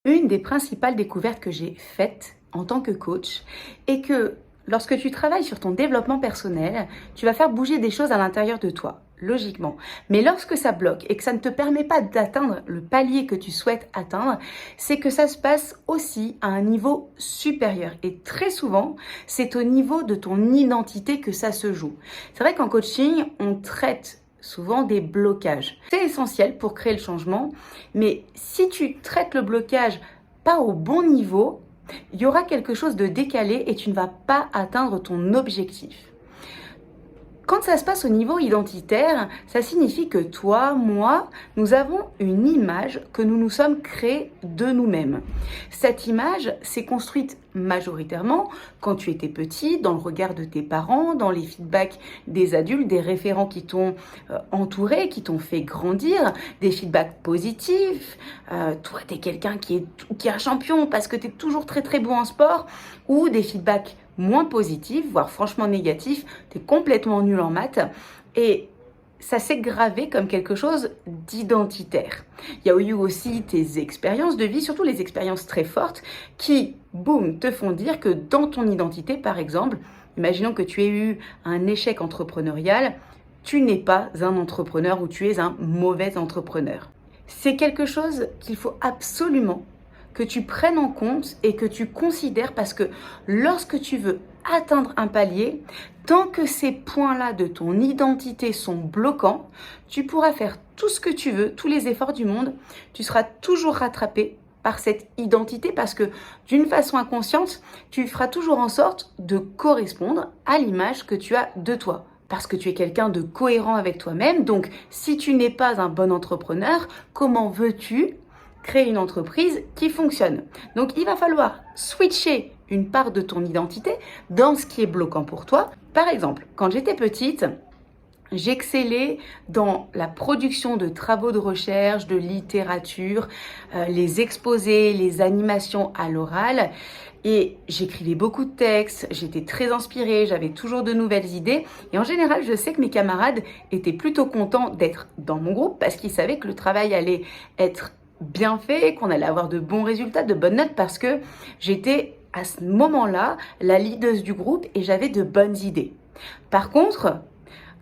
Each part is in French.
Une des principales découvertes que j'ai faites en tant que coach est que lorsque tu travailles sur ton développement personnel, tu vas faire bouger des choses à l'intérieur de toi, logiquement. Mais lorsque ça bloque et que ça ne te permet pas d'atteindre le palier que tu souhaites atteindre, c'est que ça se passe aussi à un niveau supérieur. Et très souvent, c'est au niveau de ton identité que ça se joue. C'est vrai qu'en coaching, on traite souvent des blocages. C'est essentiel pour créer le changement, mais si tu traites le blocage pas au bon niveau, il y aura quelque chose de décalé et tu ne vas pas atteindre ton objectif. Quand ça se passe au niveau identitaire, ça signifie que toi, moi, nous avons une image que nous nous sommes créés de nous-mêmes. Cette image s'est construite majoritairement quand tu étais petit, dans le regard de tes parents, dans les feedbacks des adultes, des référents qui t'ont entouré, qui t'ont fait grandir, des feedbacks positifs. Toi, tu es quelqu'un qui est un champion parce que tu es toujours très très bon en sport, ou des feedbacks moins positif, voire franchement négatif, tu es complètement nul en maths et ça s'est gravé comme quelque chose d'identitaire. Il y a eu aussi tes expériences de vie, surtout les expériences très fortes qui, boum, te font dire que dans ton identité, par exemple, imaginons que tu aies eu un échec entrepreneurial, tu n'es pas un entrepreneur ou tu es un mauvais entrepreneur. C'est quelque chose qu'il faut absolument que tu prennes en compte et que tu considères parce que lorsque tu veux atteindre un palier, tant que ces points-là de ton identité sont bloquants, tu pourras faire tout ce que tu veux, tous les efforts du monde, tu seras toujours rattrapé par cette identité parce que d'une façon inconsciente, tu feras toujours en sorte de correspondre à l'image que tu as de toi. Parce que tu es quelqu'un de cohérent avec toi-même. Donc, si tu n'es pas un bon entrepreneur, comment veux-tu créer une entreprise qui fonctionne? Donc, il va falloir switcher une part de ton identité dans ce qui est bloquant pour toi. Par exemple, quand j'étais petite, j'excellais dans la production de travaux de recherche, de littérature, les exposés, les animations à l'oral. Et j'écrivais beaucoup de textes, j'étais très inspirée, j'avais toujours de nouvelles idées. Et en général, je sais que mes camarades étaient plutôt contents d'être dans mon groupe parce qu'ils savaient que le travail allait être bien fait, qu'on allait avoir de bons résultats, de bonnes notes parce que j'étais à ce moment-là la leaduse du groupe et j'avais de bonnes idées. Par contre,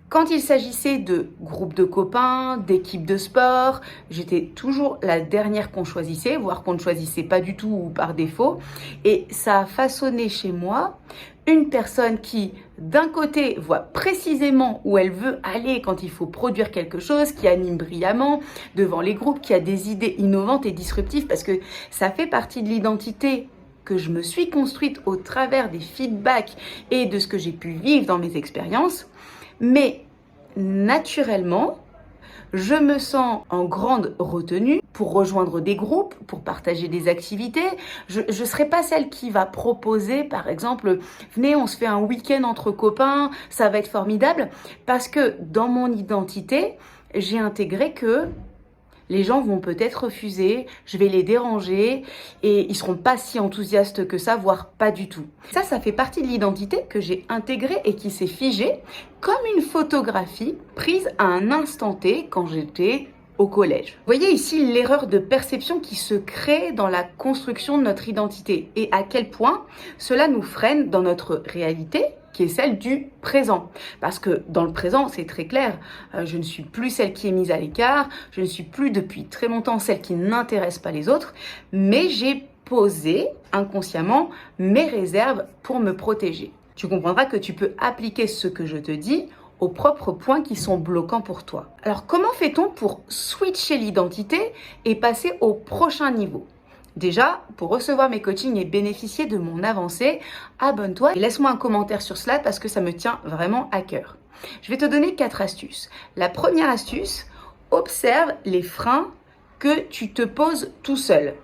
quand il s'agissait de groupes de copains, d'équipes de sport, j'étais toujours la dernière qu'on choisissait, voire qu'on ne choisissait pas du tout ou par défaut. Et ça a façonné chez moi une personne qui, d'un côté, voit précisément où elle veut aller quand il faut produire quelque chose, qui anime brillamment devant les groupes, qui a des idées innovantes et disruptives, parce que ça fait partie de l'identité que je me suis construite au travers des feedbacks et de ce que j'ai pu vivre dans mes expériences. Mais naturellement, je me sens en grande retenue pour rejoindre des groupes, pour partager des activités. Je ne serai pas celle qui va proposer, par exemple, venez, on se fait un week-end entre copains, ça va être formidable. Parce que dans mon identité, j'ai intégré que les gens vont peut-être refuser, je vais les déranger et ils seront pas si enthousiastes que ça, voire pas du tout. Ça fait partie de l'identité que j'ai intégrée et qui s'est figée comme une photographie prise à un instant T quand j'étais au collège. Vous voyez ici l'erreur de perception qui se crée dans la construction de notre identité et à quel point cela nous freine dans notre réalité qui est celle du présent. Parce que dans le présent, c'est très clair, je ne suis plus celle qui est mise à l'écart, je ne suis plus depuis très longtemps celle qui n'intéresse pas les autres, mais j'ai posé inconsciemment mes réserves pour me protéger. Tu comprendras que tu peux appliquer ce que je te dis aux propres points qui sont bloquants pour toi. Alors, comment fait-on pour switcher l'identité et passer au prochain niveau ? Déjà, pour recevoir mes coachings et bénéficier de mon avancée, abonne-toi et laisse-moi un commentaire sur cela parce que ça me tient vraiment à cœur. Je vais te donner 4 astuces. La première astuce, observe les freins que tu te poses tout seul.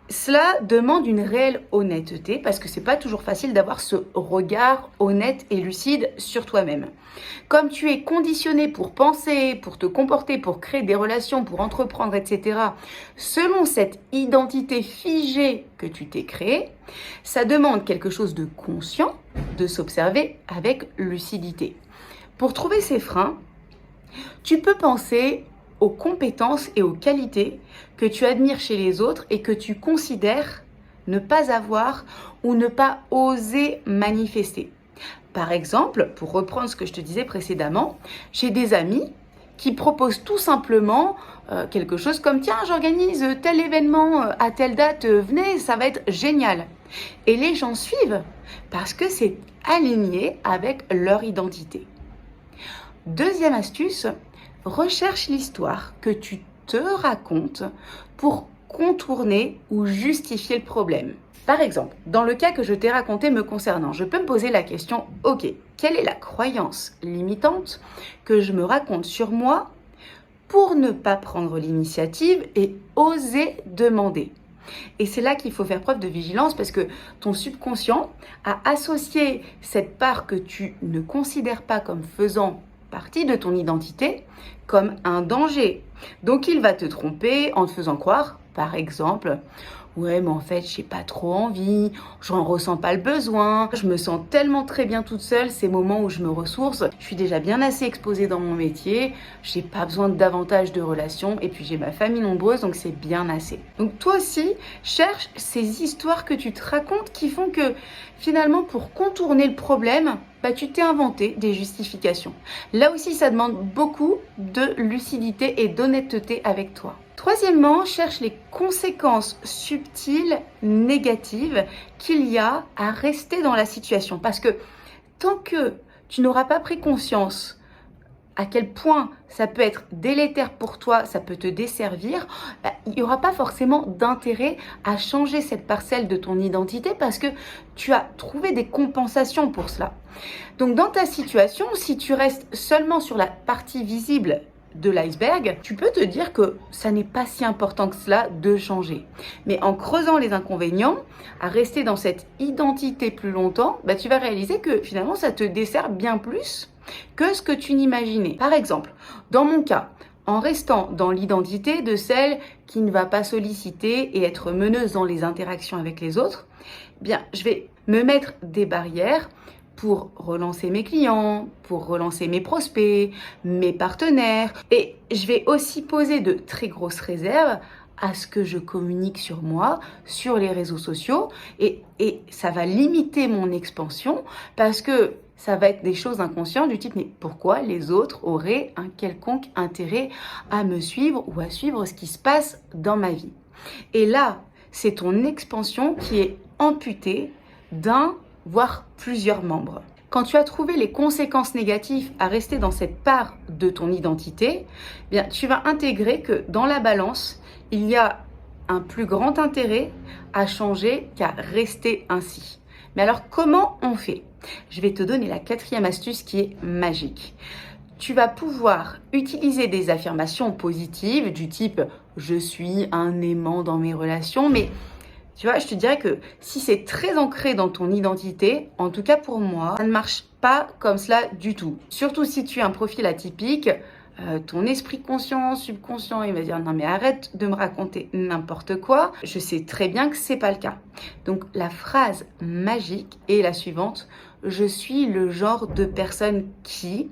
Cela demande une réelle honnêteté parce que c'est pas toujours facile d'avoir ce regard honnête et lucide sur toi-même. Comme tu es conditionné pour penser, pour te comporter, pour créer des relations, pour entreprendre, etc., selon cette identité figée que tu t'es créée, ça demande quelque chose de conscient, de s'observer avec lucidité. Pour trouver ces freins, tu peux penser aux compétences et aux qualités que tu admires chez les autres et que tu considères ne pas avoir ou ne pas oser manifester. Par exemple, pour reprendre ce que je te disais précédemment, j'ai des amis qui proposent tout simplement quelque chose comme tiens, j'organise tel événement à telle date, venez, ça va être génial. Et les gens suivent parce que c'est aligné avec leur identité. Deuxième astuce, recherche l'histoire que tu te racontes pour contourner ou justifier le problème. Par exemple, dans le cas que je t'ai raconté me concernant, je peux me poser la question, ok, quelle est la croyance limitante que je me raconte sur moi pour ne pas prendre l'initiative et oser demander? Et c'est là qu'il faut faire preuve de vigilance parce que ton subconscient a associé cette part que tu ne considères pas comme faisant partie de ton identité comme un danger. Donc il va te tromper en te faisant croire, par exemple, ouais, mais en fait, j'ai pas trop envie, j'en ressens pas le besoin, je me sens tellement très bien toute seule, ces moments où je me ressource, je suis déjà bien assez exposée dans mon métier, j'ai pas besoin de davantage de relations, et puis j'ai ma famille nombreuse, donc c'est bien assez. Donc toi aussi, cherche ces histoires que tu te racontes qui font que finalement, pour contourner le problème, tu t'es inventé des justifications. Là aussi, ça demande beaucoup de lucidité et d'honnêteté avec toi. Troisièmement, cherche les conséquences subtiles, négatives qu'il y a à rester dans la situation. Parce que tant que tu n'auras pas pris conscience à quel point ça peut être délétère pour toi, ça peut te desservir, il n'y aura pas forcément d'intérêt à changer cette parcelle de ton identité parce que tu as trouvé des compensations pour cela. Donc dans ta situation, si tu restes seulement sur la partie visible de l'iceberg, tu peux te dire que ça n'est pas si important que cela de changer. Mais en creusant les inconvénients, à rester dans cette identité plus longtemps, tu vas réaliser que finalement ça te dessert bien plus que ce que tu n'imaginais. Par exemple, dans mon cas, en restant dans l'identité de celle qui ne va pas solliciter et être meneuse dans les interactions avec les autres, je vais me mettre des barrières pour relancer mes clients, pour relancer mes prospects, mes partenaires. Et je vais aussi poser de très grosses réserves à ce que je communique sur moi, sur les réseaux sociaux. Et ça va limiter mon expansion parce que ça va être des choses inconscientes du type mais pourquoi les autres auraient un quelconque intérêt à me suivre ou à suivre ce qui se passe dans ma vie. Et là, c'est ton expansion qui est amputée d'un voire plusieurs membres. Quand tu as trouvé les conséquences négatives à rester dans cette part de ton identité, tu vas intégrer que dans la balance, il y a un plus grand intérêt à changer qu'à rester ainsi. Mais alors, comment on fait? Je vais te donner la quatrième astuce qui est magique. Tu vas pouvoir utiliser des affirmations positives du type « je suis un aimant dans mes relations », mais tu vois, je te dirais que si c'est très ancré dans ton identité, en tout cas pour moi, ça ne marche pas comme cela du tout. Surtout si tu as un profil atypique, ton esprit conscient, subconscient, il va dire non mais arrête de me raconter n'importe quoi. Je sais très bien que c'est pas le cas. Donc la phrase magique est la suivante: je suis le genre de personne qui...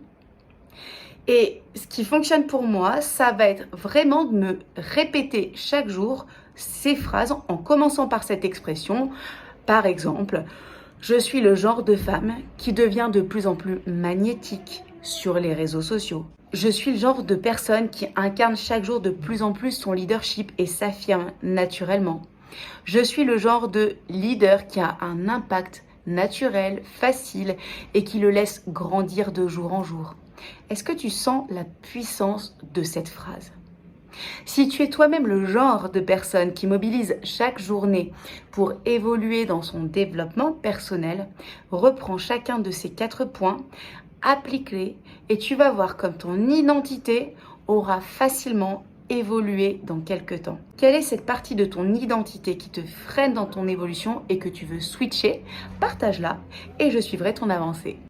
Et ce qui fonctionne pour moi, ça va être vraiment de me répéter chaque jour ces phrases en commençant par cette expression. Par exemple, je suis le genre de femme qui devient de plus en plus magnétique sur les réseaux sociaux. Je suis le genre de personne qui incarne chaque jour de plus en plus son leadership et s'affirme naturellement. Je suis le genre de leader qui a un impact naturel, facile et qui le laisse grandir de jour en jour. Est-ce que tu sens la puissance de cette phrase? Si tu es toi-même le genre de personne qui mobilise chaque journée pour évoluer dans son développement personnel, reprends chacun de ces 4 points, applique-les et tu vas voir comme ton identité aura facilement évolué dans quelques temps. Quelle est cette partie de ton identité qui te freine dans ton évolution et que tu veux switcher? Partage-la et je suivrai ton avancée.